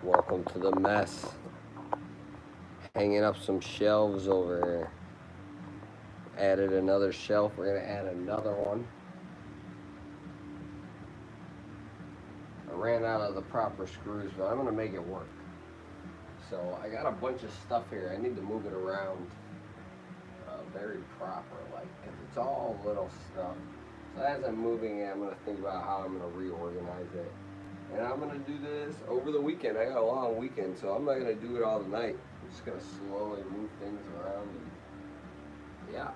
Welcome to the mess. Hanging up some shelves over here. Added another shelf. We're gonna add another one. I ran out of the proper screws, but I'm gonna make it work. So I got a bunch of stuff here. I need to move it around very proper, like, because it's all little stuff. So as I'm moving it, I'm gonna think about how I'm gonna reorganize it. And I'm gonna do this over the weekend. I got a long weekend, so I'm not gonna do it all tonight. I'm just gonna slowly move things around and yeah.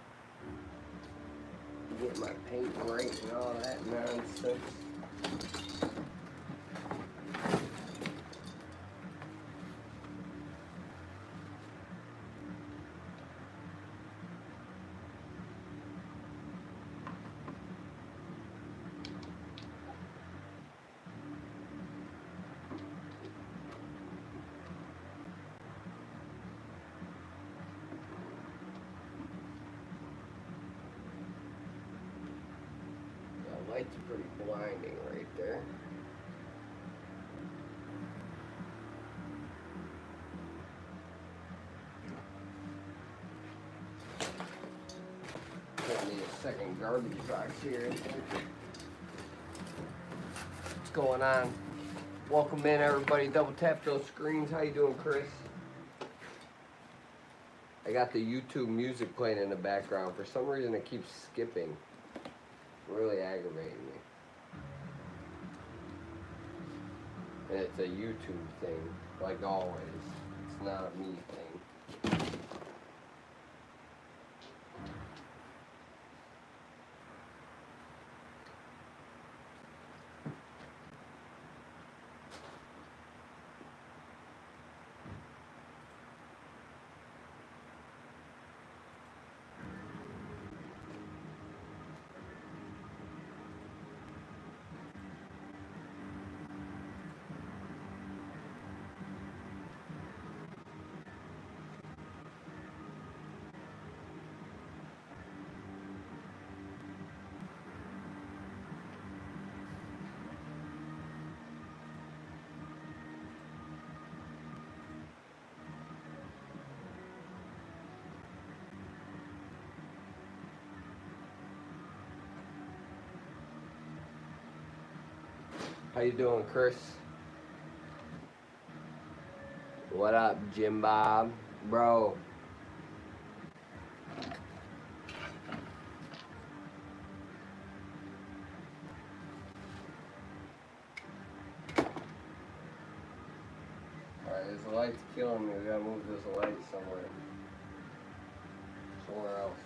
Get my paint right and all that nonsense. The lights are pretty blinding right there. Gonna need a second garbage box here. What's going on? Welcome in, everybody. Double tap those screens. How you doing, Chris? I got the YouTube music playing in the background. For some reason, it keeps skipping. Really aggravating me. And it's a YouTube thing, like always. It's not a me thing. How you doing, Chris? What up, Jim Bob? Bro. Alright, this light's killing me. We gotta move this light somewhere. Somewhere else.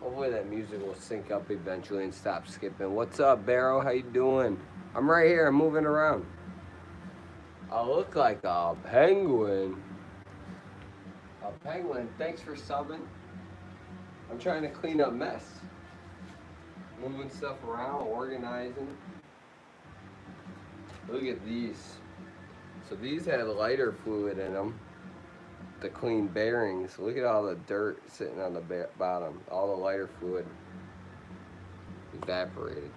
Hopefully that music will sync up eventually and stop skipping. What's up, Barrow? How you doing? I'm right here. I'm moving around. I look like a penguin. A penguin. Thanks for subbing. I'm trying to clean up mess. Moving stuff around, organizing. Look at these. So these have lighter fluid in them to clean bearings. Look at all the dirt sitting on the bottom. All the lighter fluid evaporated.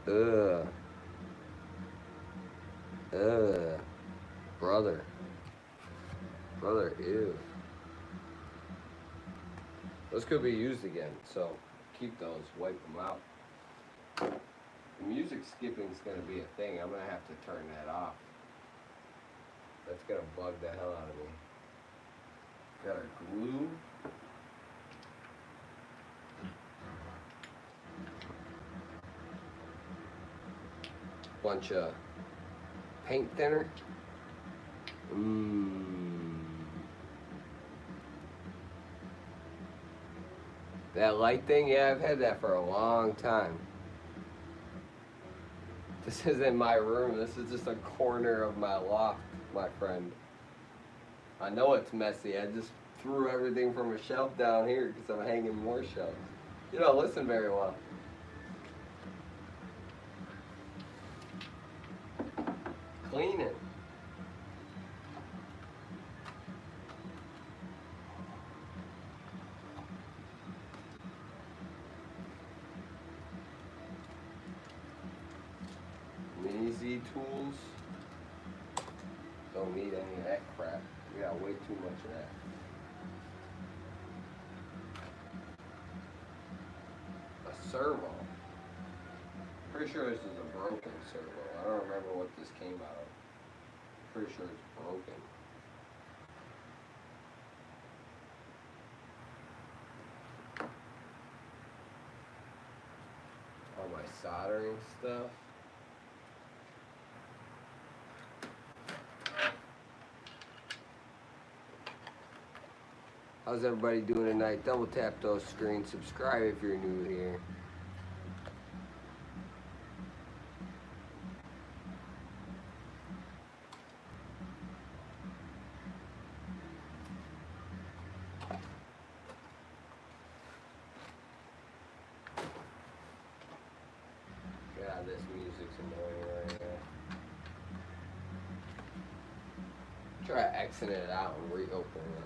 Ugh. Ugh. Brother. Brother, ew. Those could be used again, so keep those, wipe them out. The music skipping is going to be a thing. I'm going to have to turn that off. That's going to bug the hell out of me. Got our glue. bunch of paint thinner. That light thing, yeah, I've had that for a long time. This isn't my room, this is just a corner of my loft, my friend. I know it's messy, I just threw everything from a shelf down here because I'm hanging more shelves. You don't listen very well. Clean it. Mini Z tools. Don't need any of that crap. We got way too much of that. A servo. Pretty sure this is a broken servo. I don't remember what this came out of. Pretty sure it's broken. All my soldering stuff. How's everybody doing tonight? Double tap those screens. Subscribe if you're new here. God, this music's annoying right now. Try exiting it out and reopening it.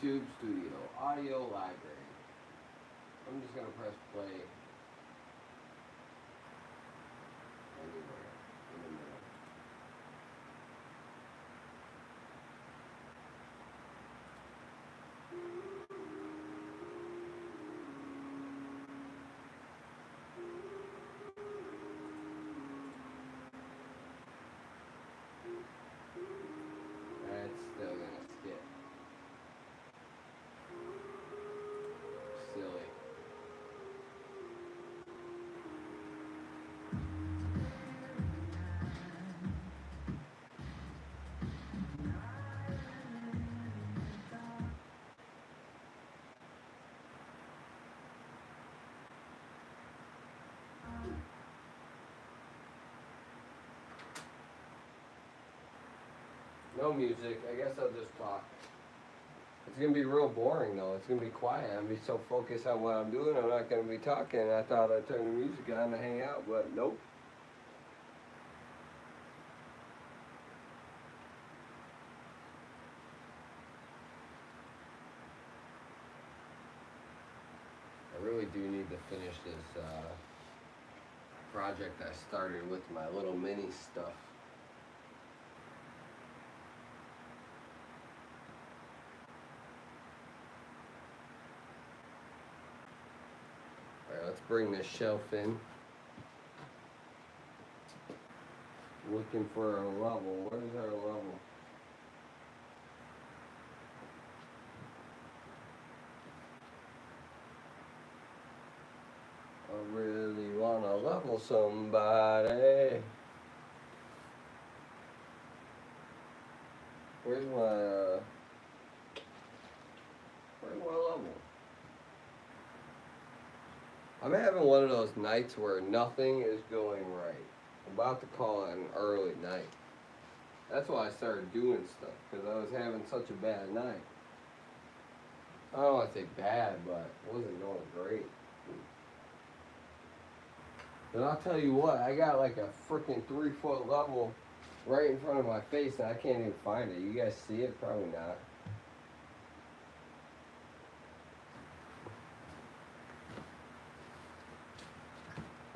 YouTube Studio, audio library. I'm just gonna press play anywhere in the middle. That's still gonna skip. Silly. No music. I guess I'll just talk. It's gonna be real boring though. It's gonna be quiet. I'm gonna be so focused on what I'm doing, I'm not gonna be talking. I thought I'd turn the music on to hang out, but nope. I really do need to finish this project I started with my little mini stuff. Alright, let's bring this shelf in. Looking for a level. Where's our level? I really wanna level somebody. Where's my level? I'm having one of those nights where nothing is going right. I'm about to call it an early night. That's why I started doing stuff, because I was having such a bad night. I don't want to say bad, but it wasn't going great. And I'll tell you what, I got like a freaking 3-foot level right in front of my face and I can't even find it. You guys see it? Probably not.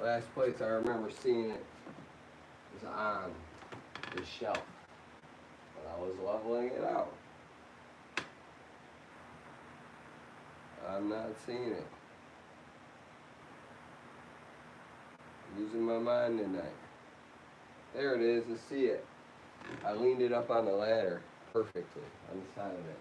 Last place I remember seeing it was on the shelf when I was leveling it out. I'm not seeing it. Losing my mind tonight. There it is, I see it. I leaned it up on the ladder perfectly on the side of it.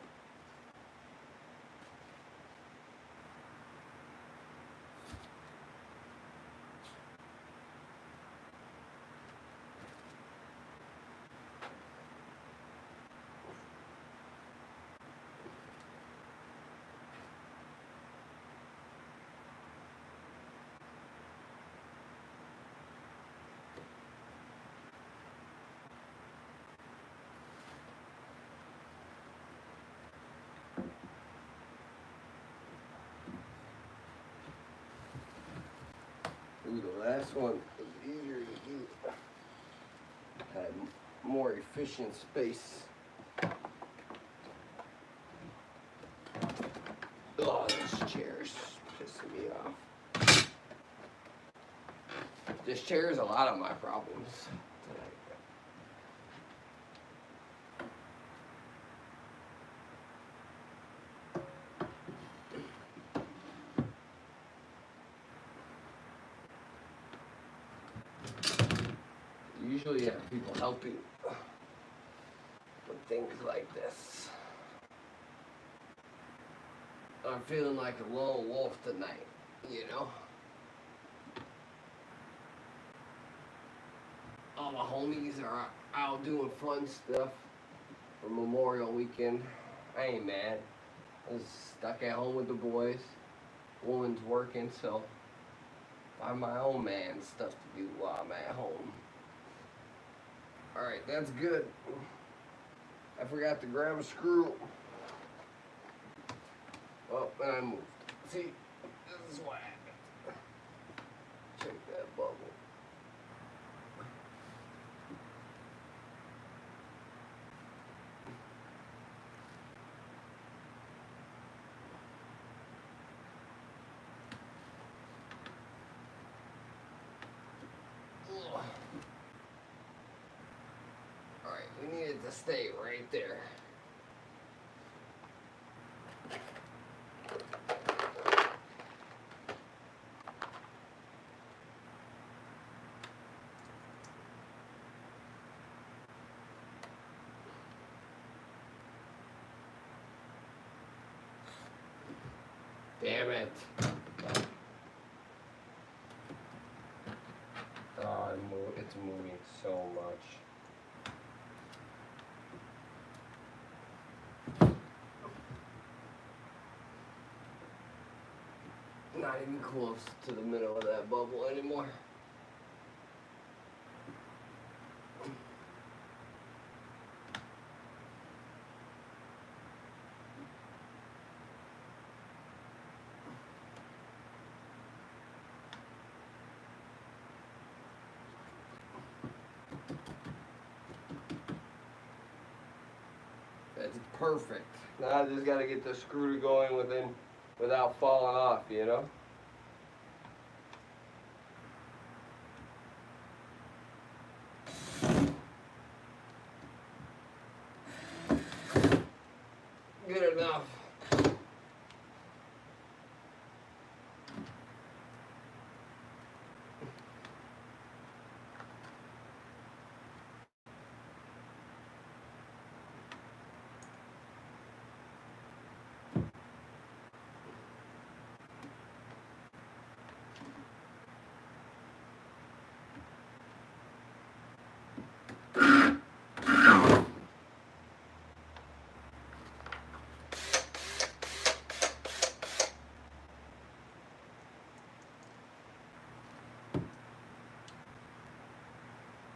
Ooh, the last one was easier to do. Had more efficient space. Oh, this chair's pissing me off. This chair is a lot of my problems tonight. Usually you have people helping with things like this. I'm feeling like a lone wolf tonight, you know? All my homies are out doing fun stuff for Memorial Weekend. I ain't mad. I was stuck at home with the boys. Woman's working, so I'm my own man stuff to do while I'm at home. Alright, that's good. I forgot to grab a screw. Oh, and I moved. See, this is what happened. Check that bubble. Alright, we need it to stay right there. Damn it. Oh, it's moving so much. Not even close to the middle of that bubble anymore. That's perfect. Now I just gotta get the screw going without falling off, you know? Good enough.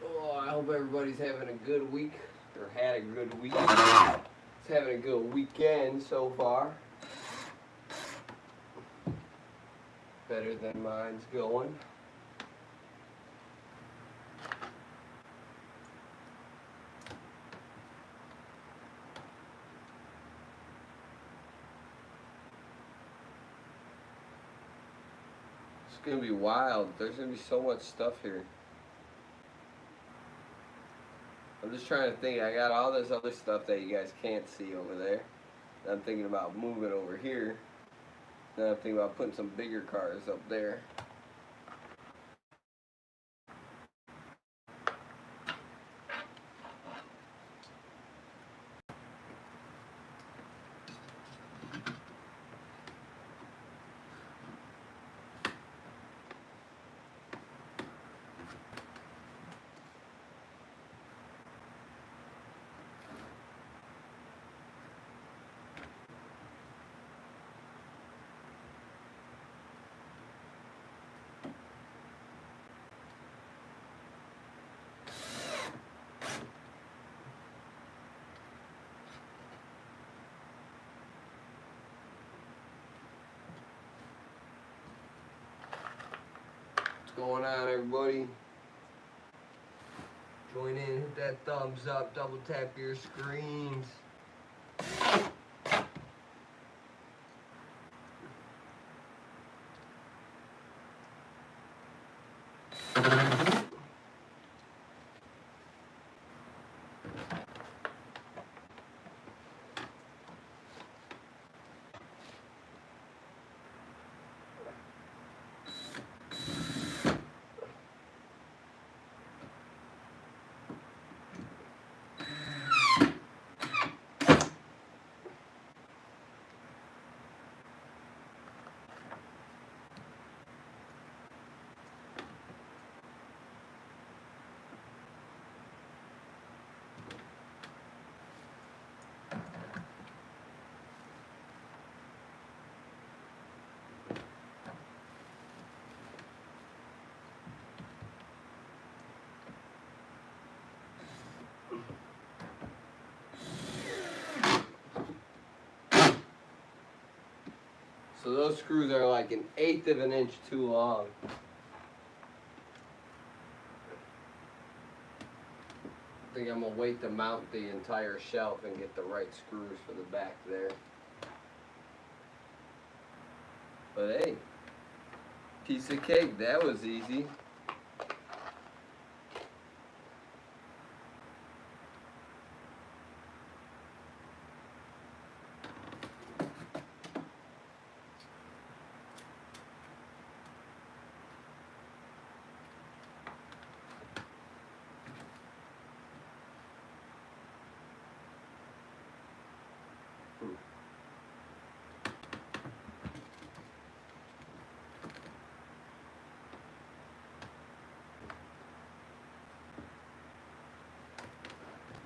Oh, I hope everybody's having a good week, or had a good week. It's having a good weekend so far. Better than mine's going. gonna be wild. There's gonna be so much stuff here. I'm just trying to think. I got all this other stuff that you guys can't see over there. And I'm thinking about moving over here. Then I'm thinking about putting some bigger cars up there. What's going on, everybody? Join in, hit that thumbs up, double tap your screens. So those screws are like 1/8 of an inch too long. I think I'm gonna wait to mount the entire shelf and get the right screws for the back there. But hey, piece of cake, that was easy.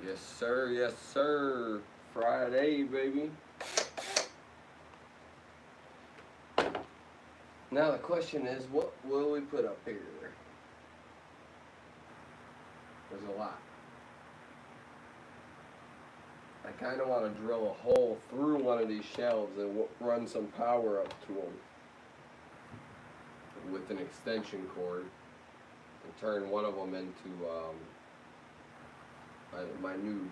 Yes, sir. Yes, sir. Friday, baby. Now the question is, what will we put up here? There's a lot. I kind of want to drill a hole through one of these shelves and run some power up to them with an extension cord and turn one of them into my new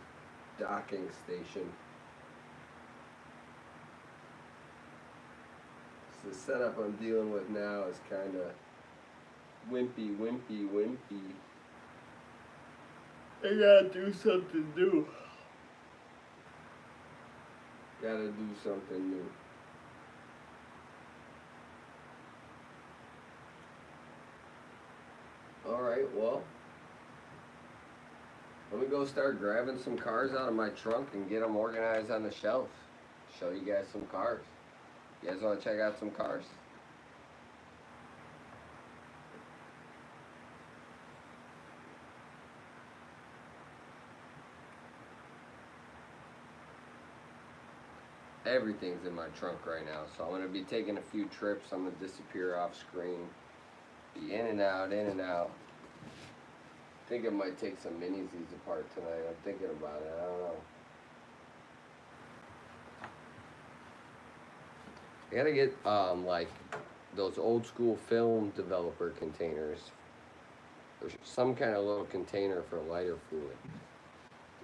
docking station. So the setup I'm dealing with now is kind of wimpy. I gotta do something new. Gotta do something new. Alright, well, let me go start grabbing some cars out of my trunk and get them organized on the shelf. Show you guys some cars. You guys want to check out some cars? Everything's in my trunk right now, so I'm going to be taking a few trips. I'm going to disappear off screen. Be in and out, in and out. I think I might take some minis these apart tonight. I'm thinking about it. I don't know. I gotta get like those old school film developer containers. There's some kind of little container for lighter fluid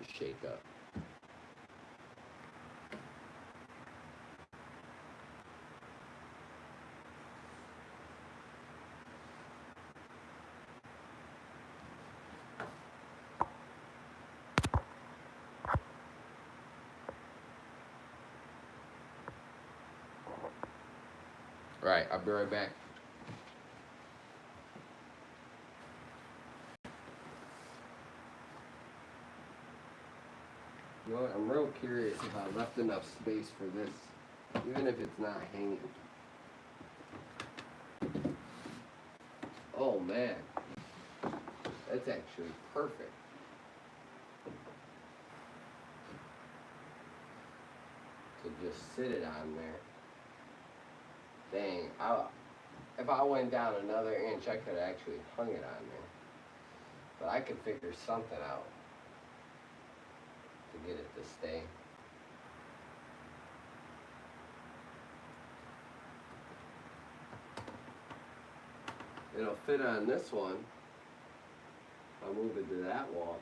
to shake up. Alright, I'll be right back. You know what, I'm real curious if I left enough space for this, even if it's not hanging. Oh man, that's actually perfect. To just sit it on there. Dang, if I went down another inch, I could have actually hung it on there. But I could figure something out to get it to stay. It'll fit on this one. I'll move it to that wall.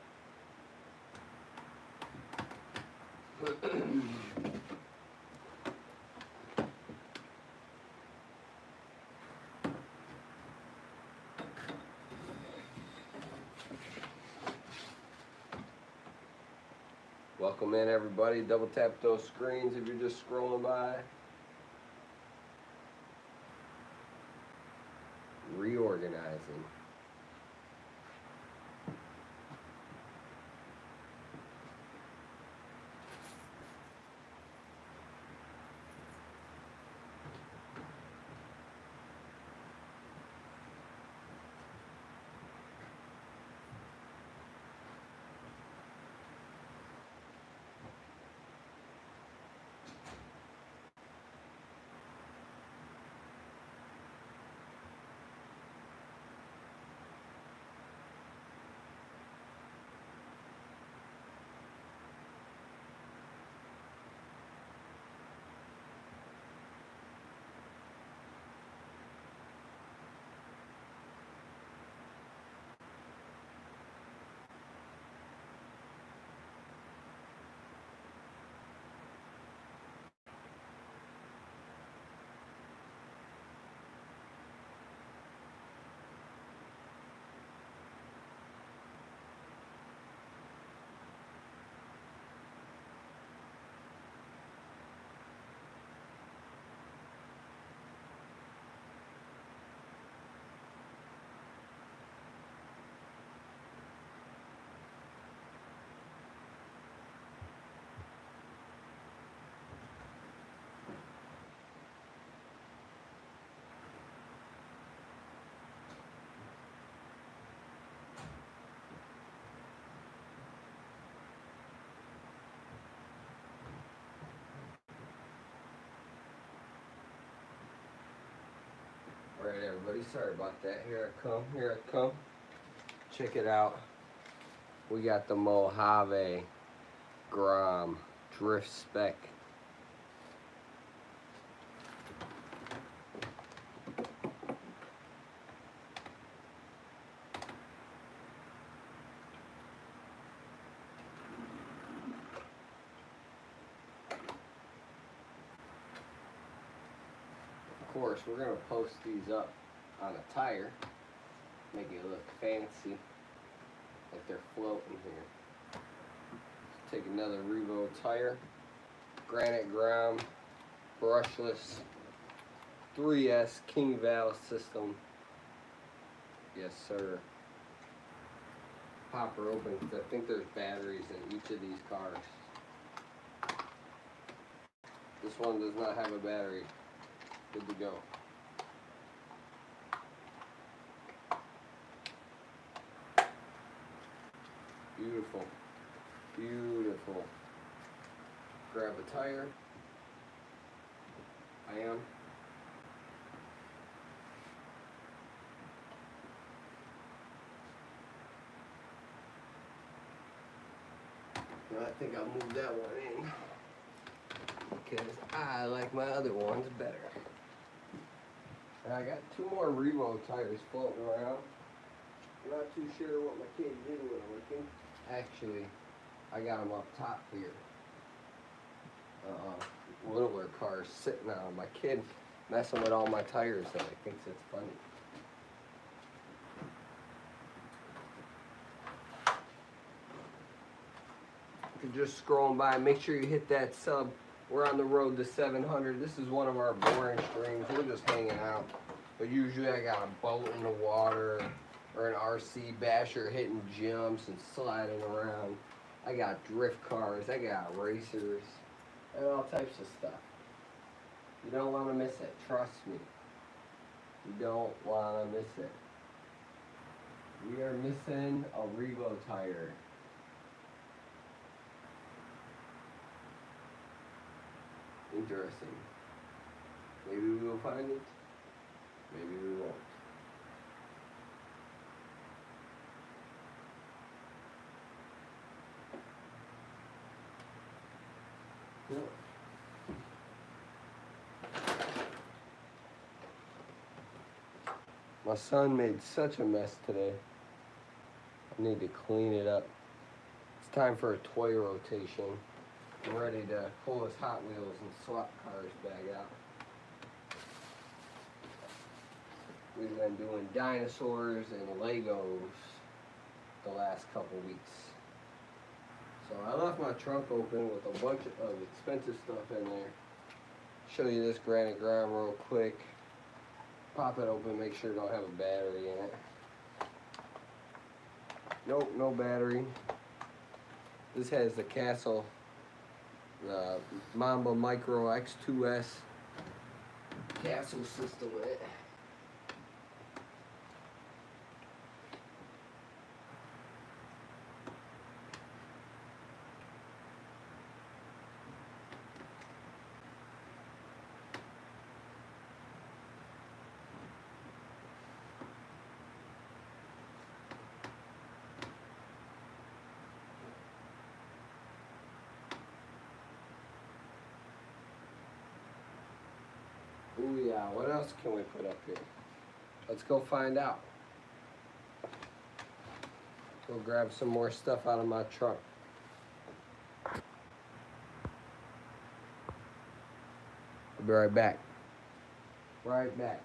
Welcome in everybody. Double tap those screens if you're just scrolling by. Reorganizing. Alright everybody, sorry about that. Here I come. Check it out. We got the Mojave Grom Drift Spec. Of course, we're going to post these up on a tire, make it look fancy, like they're floating here. Take another Revo tire, granite ground, brushless, 3S King valve system. Yes, sir. Pop her open because I think there's batteries in each of these cars. This one does not have a battery. Good to go. Beautiful. Beautiful. Grab a tire. I am. No, I think I'll move that one in because I like my other ones better. And I got two more Revo tires floating around. I'm not too sure what my kid did with them. Actually, I got them up top here. Littler cars sitting on my kid messing with all my tires, so he thinks it's funny. If you're just scrolling by, make sure you hit that We're on the road to 700. This is one of our boring streams. We're just hanging out. But usually I got a boat in the water or an RC basher hitting jumps and sliding around. I got drift cars. I got racers and all types of stuff. You don't want to miss it. Trust me. You don't want to miss it. We are missing a Revo tire. Interesting. Maybe we will find it. Maybe we won't. No. My son made such a mess today. I need to clean it up. It's time for a toy rotation. I'm ready to pull his Hot Wheels and swap cars bag out. We've been doing dinosaurs and Legos the last couple weeks. So I left my trunk open with a bunch of expensive stuff in there. Show you this granite ground real quick. Pop it open, make sure it don't have a battery in it. Nope, no battery. This has the Castle, the Mamba Micro X2S Castle system in it. Ooh yeah, what else can we put up here? Let's go find out. Go grab some more stuff out of my trunk. I'll be right back. Right back.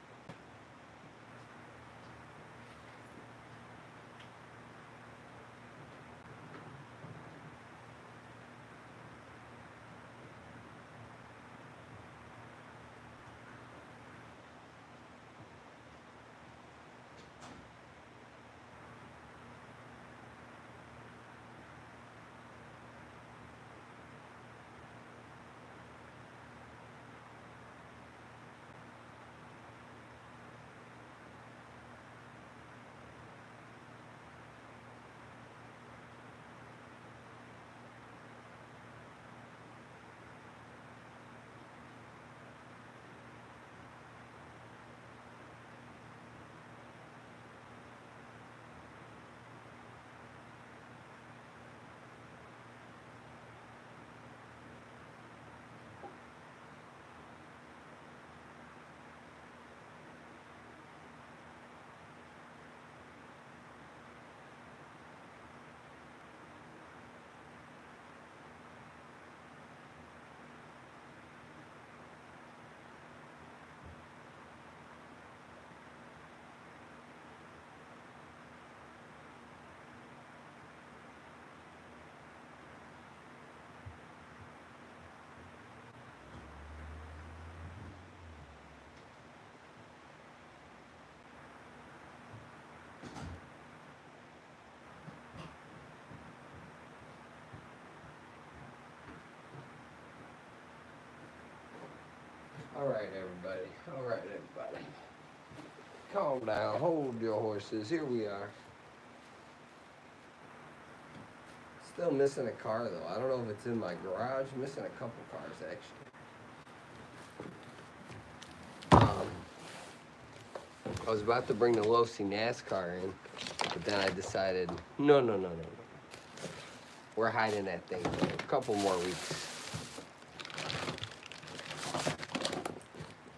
All right, everybody. All right, everybody. Calm down. Hold your horses. Here we are. Still missing a car, though. I don't know if it's in my garage. Missing a couple cars, actually. I was about to bring the Losi NASCAR in, but then I decided, no. We're hiding that thing for a couple more weeks.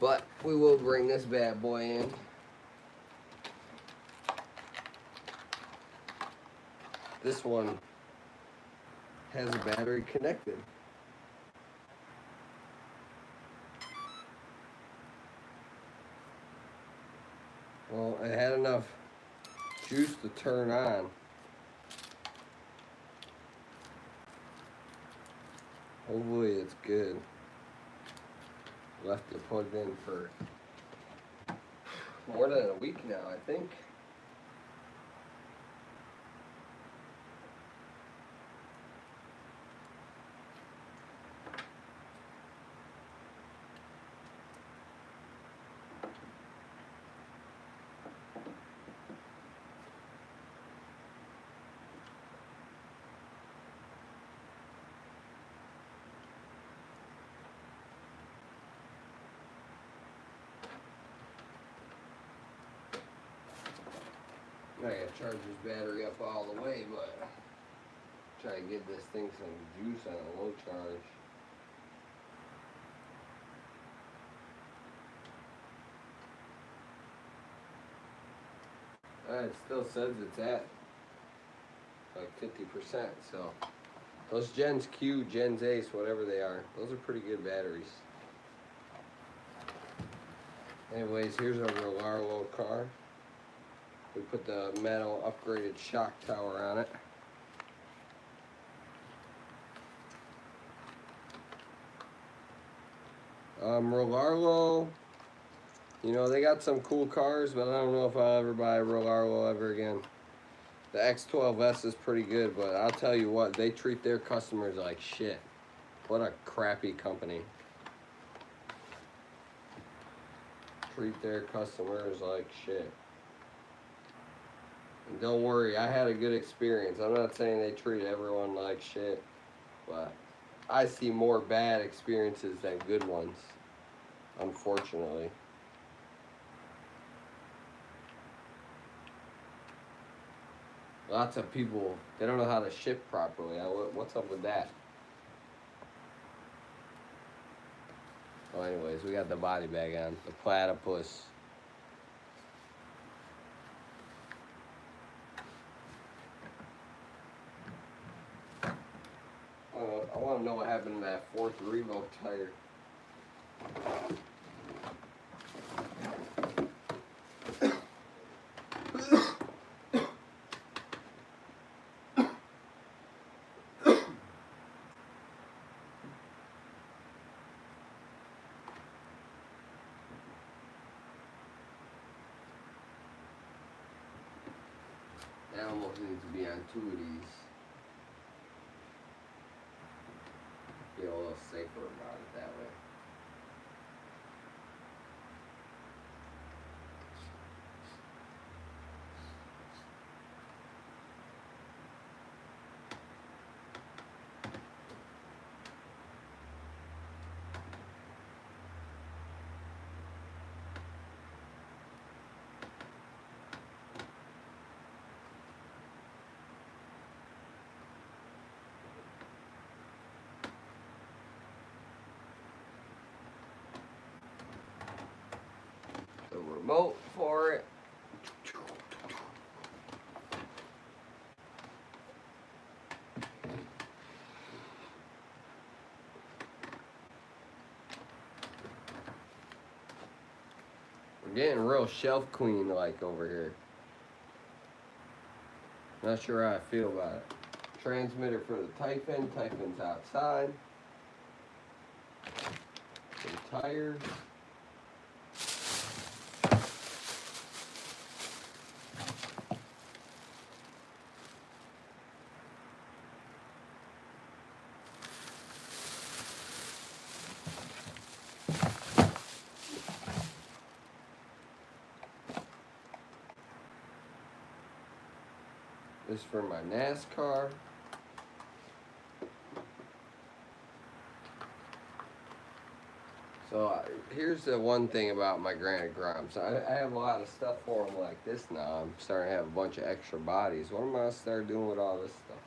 But we will bring this bad boy in. This one has a battery connected. Well, it had enough juice to turn on. Hopefully it's good. Left it plugged in for more than a week now, I think. I gotta charge this battery up all the way, but try to give this thing some juice on a low charge. It still says it's at like 50%, so those Gens Q, Gens Ace, whatever they are, those are pretty good batteries. Anyways, here's our Rolaro car. We put the metal upgraded shock tower on it. Rolaro, you know, they got some cool cars, but I don't know if I'll ever buy a Rolaro ever again. The X12S is pretty good, but I'll tell you what, they treat their customers like shit. What a crappy company. Treat their customers like shit. And don't worry, I had a good experience. I'm not saying they treat everyone like shit, but I see more bad experiences than good ones, unfortunately. Lots of people, they don't know how to ship properly. What's up with that? Oh, anyways, we got the body bag on, the platypus. I want to know what happened to that fourth Revo tire. That almost needs to be on 2 of these. Feel a little safer about it that way. The remote for it. We're getting real shelf clean like over here. Not sure how I feel about it. Transmitter for the Typhon. Typhon's outside. Some tires. This is for my NASCAR. So here's the one thing about my Granite Groms. I have a lot of stuff for them like this now. I'm starting to have a bunch of extra bodies. What am I going to start doing with all this stuff?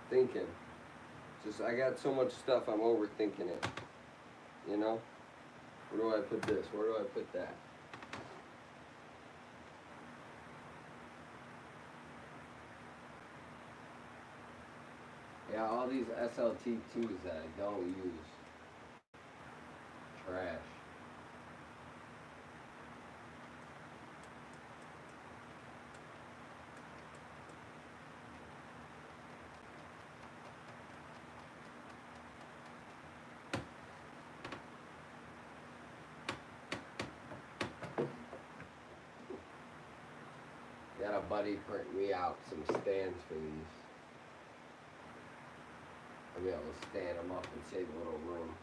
thinking. Just, I got so much stuff, I'm overthinking it. You know? Where do I put this? Where do I put that? Yeah, all these SLT2s that I don't use. Trash. Got a buddy print me out some stands for these. I'll be able to stand them up and save a little room.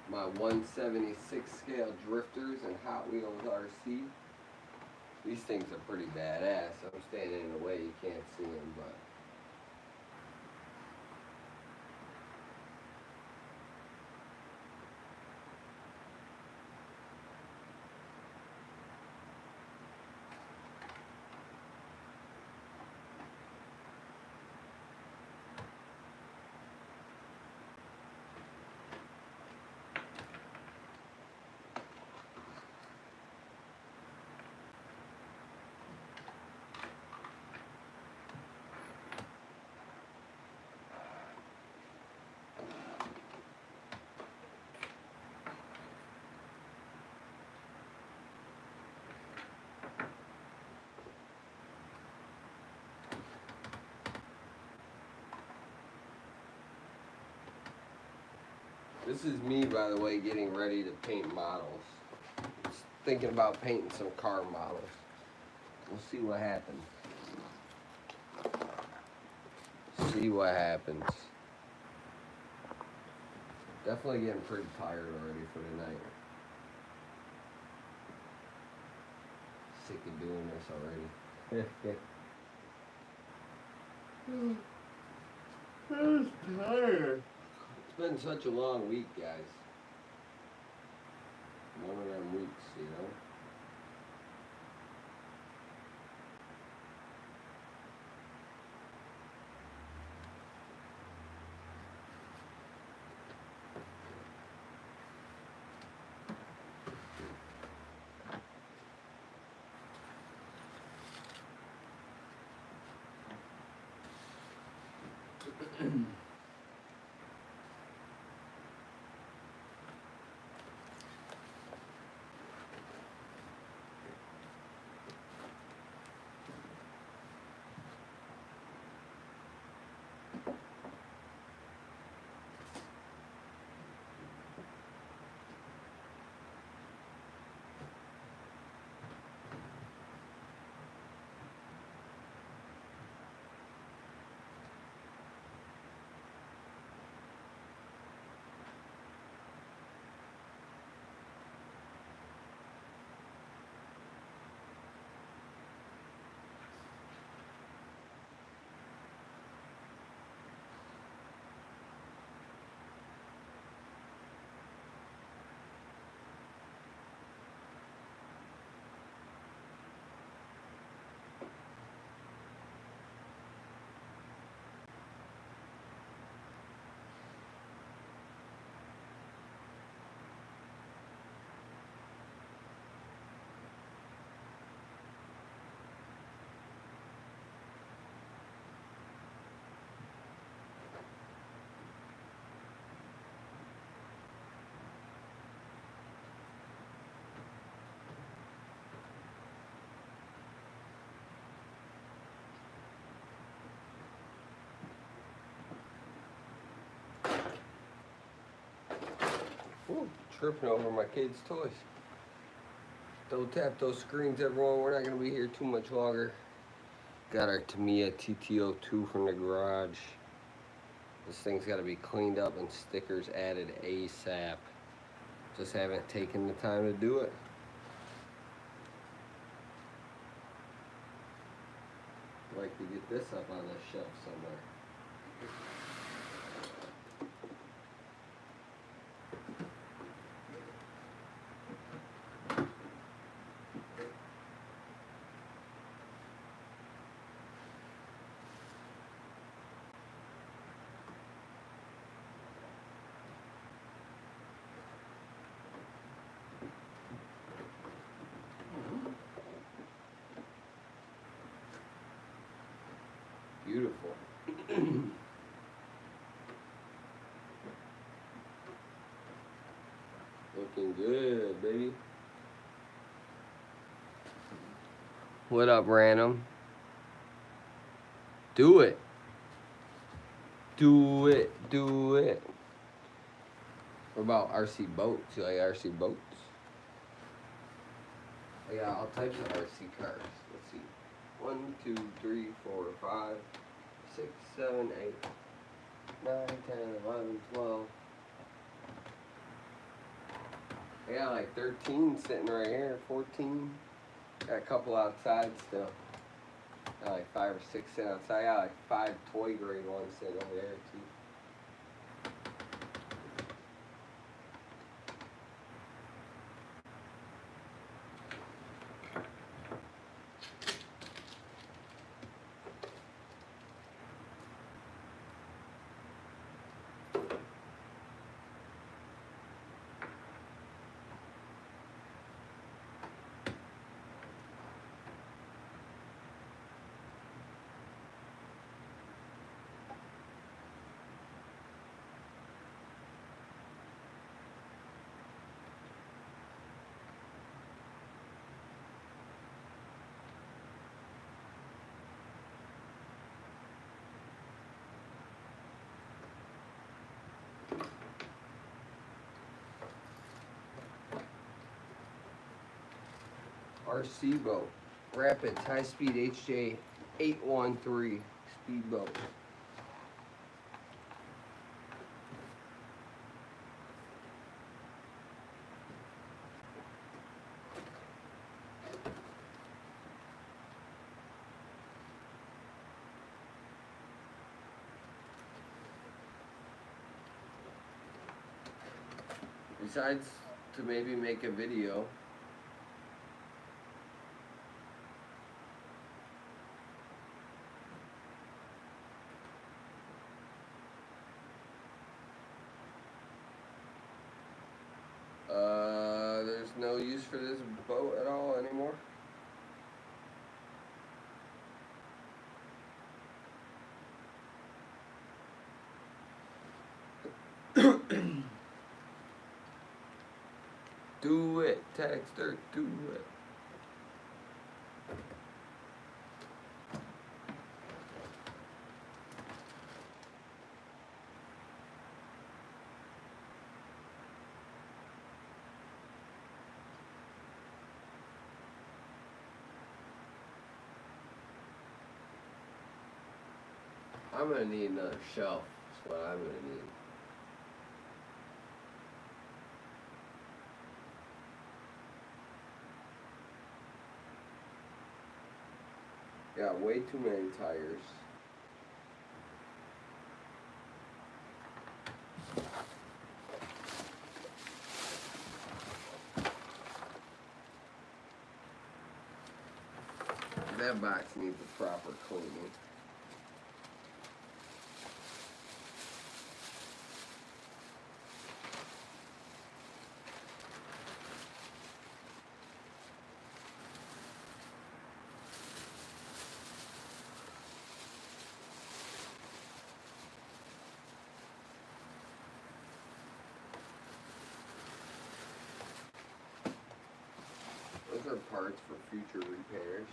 My 176 scale drifters and Hot Wheels RC. These things are pretty badass. I'm standing in the way, you can't see them, but this is me, by the way, getting ready to paint models. Just thinking about painting some car models. We'll see what happens. See what happens. Definitely getting pretty tired already for tonight. Sick of doing this already. I'm tired. It's been such a long week, guys. One of them weeks, you know. Ooh, tripping over my kids' toys. Don't tap those screens, everyone. We're not going to be here too much longer. Got our Tamiya TTO2 from the garage. This thing's got to be cleaned up and stickers added ASAP. Just haven't taken the time to do it. like to get this up on the shelf somewhere. Beautiful. Looking good, baby. What up, random? Do it. Do it. Do it. What about RC boats? You like RC boats? Oh, yeah, all types of RC cars. Let's see. 1, 2, 3, 4, 5, 6, 7, 8, 9, 10, 11, 12. I got like 13 sitting right here, 14. Got a couple outside still. Got like 5 or 6 sitting outside. I got like 5 toy grade ones sitting over there too. RC boat, Rapids, high speed HJ 813 speedboat. Besides to maybe make a video. There's no use for this boat at all anymore. Do it, Texter, do it. I'm gonna need another shelf. That's what I'm gonna need. Got way too many tires. That box needs a proper cleaning. Those are parts for future repairs.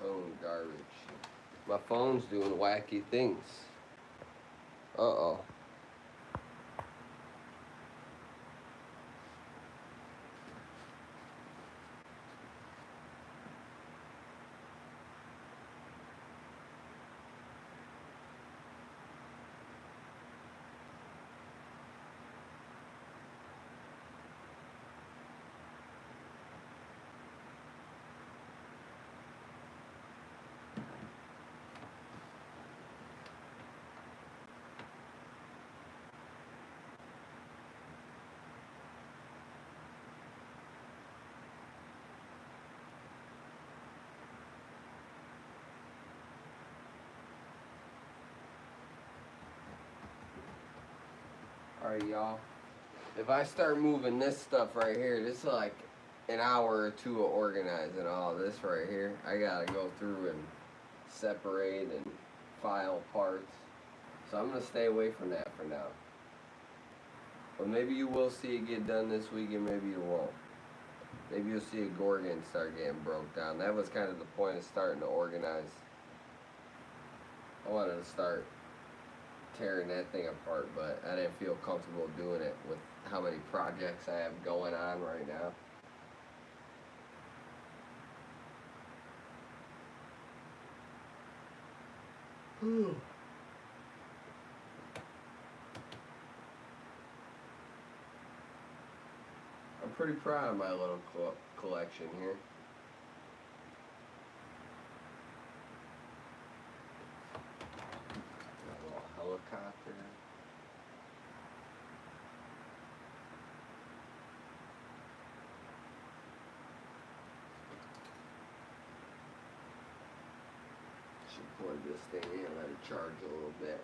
Oh, garbage. My phone's doing wacky things. Uh-oh. Alright, y'all. If I start moving this stuff right here, this is like an hour or two of organizing all this right here. I gotta go through and separate and file parts. So I'm gonna stay away from that for now. But maybe you will see it get done this week and maybe you won't. Maybe you'll see a Gorgon start getting broke down. That was kind of the point of starting to organize. I wanted to start tearing that thing apart, but I didn't feel comfortable doing it with how many projects I have going on right now. I'm pretty proud of my little collection here. Got a little helicopter. Should plug this thing in and let it charge a little bit.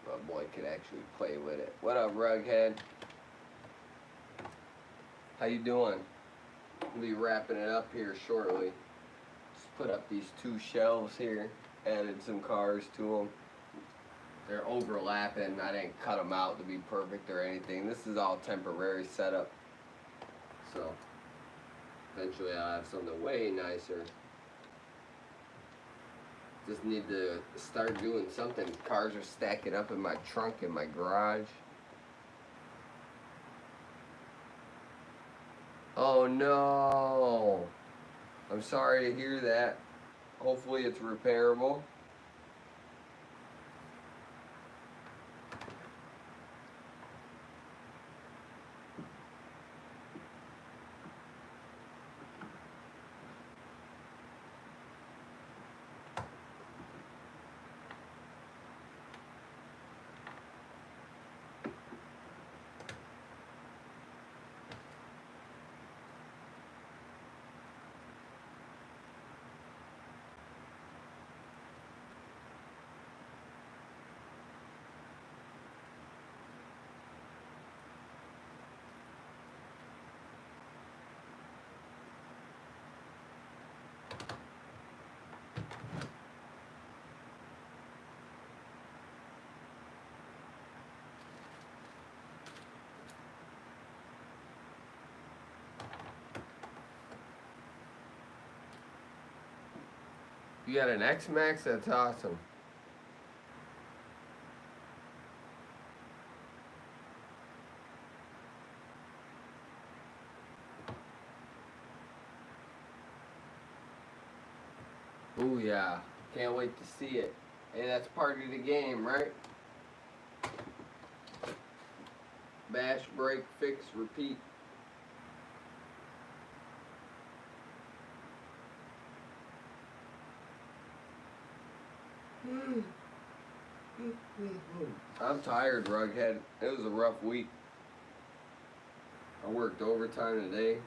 My boy could actually play with it. What up, Rughead? How you doing? We'll be wrapping it up here shortly. Just put up these two shelves here. Added some cars to them. They're overlapping. I didn't cut them out to be perfect or anything. This is all temporary setup. So eventually I'll have something way nicer. Just need to start doing something. Cars are stacking up in my trunk in my garage. Oh no! I'm sorry to hear that. Hopefully it's repairable. You got an X-Max? That's awesome. Ooh yeah, can't wait to see it. Hey, that's part of the game, right? Bash, break, fix, repeat. I'm tired, Rughead. It was a rough week. I worked overtime today.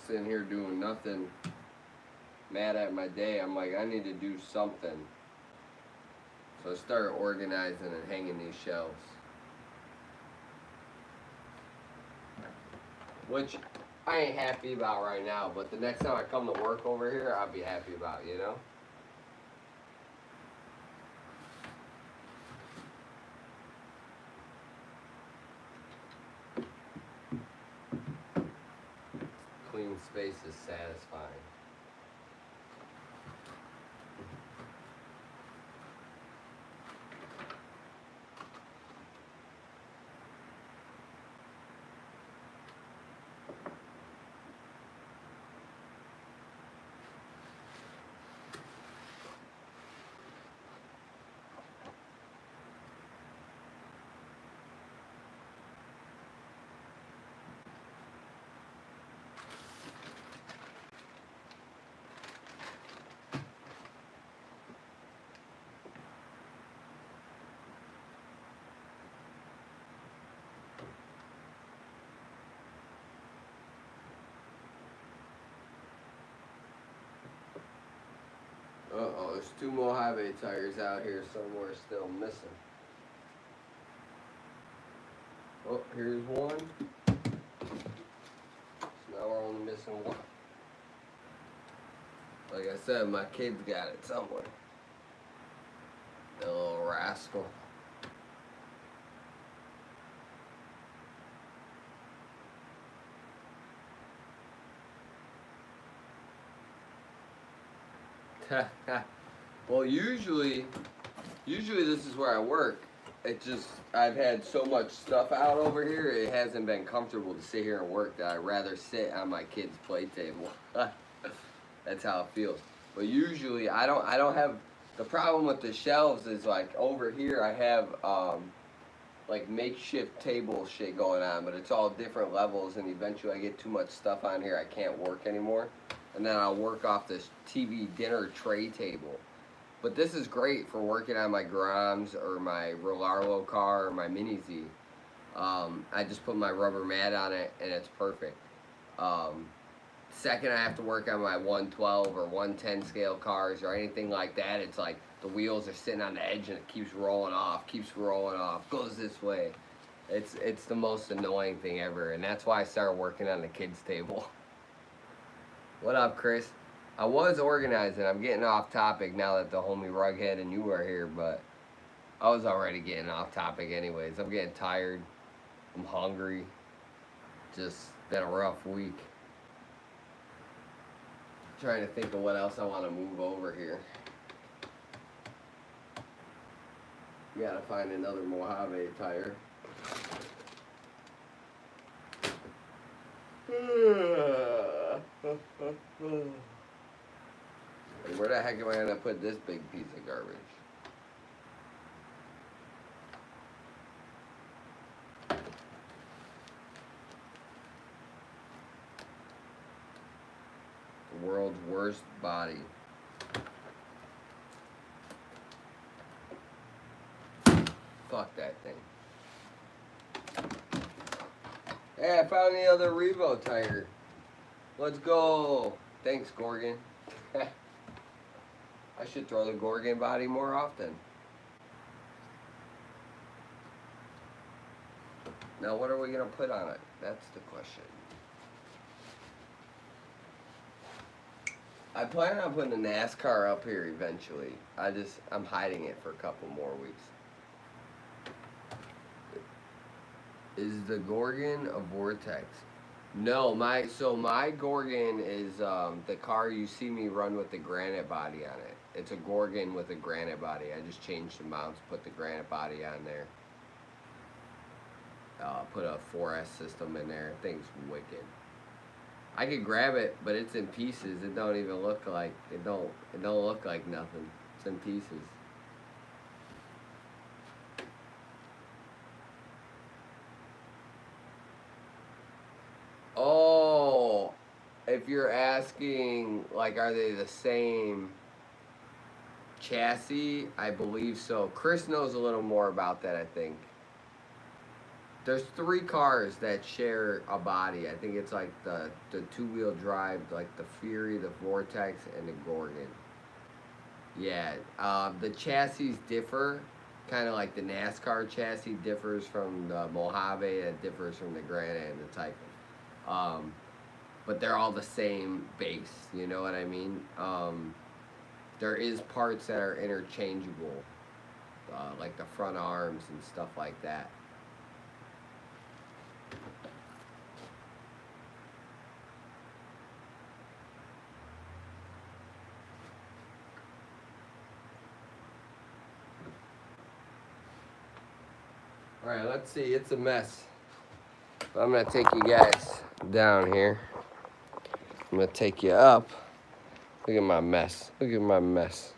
Sitting here doing nothing. Mad at my day. I'm like, I need to do something. So I started organizing and hanging these shelves. Which I ain't happy about right now, but the next time I come to work over here, I'll be happy about, you know? Clean green space is satisfying. Uh-oh, there's 2 Mojave tires out here somewhere still missing. Oh, here's one. So now we're only missing one. Like I said, my kid's got it somewhere. The little rascal. Well, usually this is where I work. It just, I've had so much stuff out over here, it hasn't been comfortable to sit here and work that I'd rather sit on my kid's play table. That's how it feels. But usually I don't have, the problem with the shelves is like over here I have like makeshift table shit going on, but it's all different levels, and eventually I get too much stuff on here, I can't work anymore. And then I'll work off this TV dinner tray table. But this is great for working on my Groms or my Rollarlo car or my Mini Z. I just put my rubber mat on it and it's perfect. Second I have to work on my 112 or 110 scale cars or anything like that, it's like the wheels are sitting on the edge and it keeps rolling off, goes this way. It's the most annoying thing ever, and that's why I started working on the kids' table. What up, Chris? I was organizing. I'm getting off topic now that the homie Rughead and you are here, but I was already getting off topic anyways. I'm getting tired. I'm hungry. Just been a rough week. Trying to think of what else I want to move over here. We gotta find another Mojave tire. Where the heck am I gonna put this big piece of garbage? The world's worst body. Fuck that thing. Hey, I found the other Revo tire. Let's go. Thanks, Gorgon. I should throw the Gorgon body more often. Now what are we gonna put on it? That's the question. I plan on putting a NASCAR up here eventually. I'm hiding it for a couple more weeks. Is the Gorgon a Vortex? No, my Gorgon is the car you see me run with the granite body on it. It's a Gorgon with a granite body. I just changed the mounts, put the granite body on there. Put a 4S system in there. Thing's wicked. I could grab it, but it's in pieces. It don't even look like it don't look like nothing. It's in pieces. Oh, if you're asking, like, are they the same chassis? I believe so. Chris knows a little more about that, I think. There's 3 cars that share a body. I think it's like the 2-wheel drive, like the Fury, the Vortex, and the Gorgon. Yeah, the chassis differ, kind of like the NASCAR chassis differs from the Mojave, and differs from the Granite and the Titan. But they're all the same base, you know what I mean? There is parts that are interchangeable, like the front arms and stuff like that. Alright, let's see. It's a mess. But I'm going to take you guys down here. I'm going to take you up. Look at my mess. Look at my mess.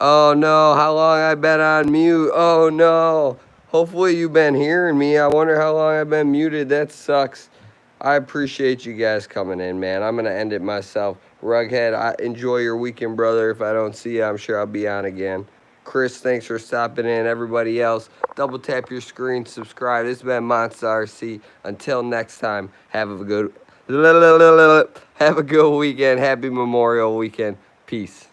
Oh no, how long I been on mute? Oh no. Hopefully you've been hearing me. I wonder how long I've been muted. That sucks. I appreciate you guys coming in, man. I'm gonna end it myself. Rughead, enjoy your weekend, brother. If I don't see you, I'm sure I'll be on again. Chris, thanks for stopping in. Everybody else, double tap your screen, subscribe. This has been Monsta RC. Until next time, have a good weekend. Happy Memorial Weekend. Peace.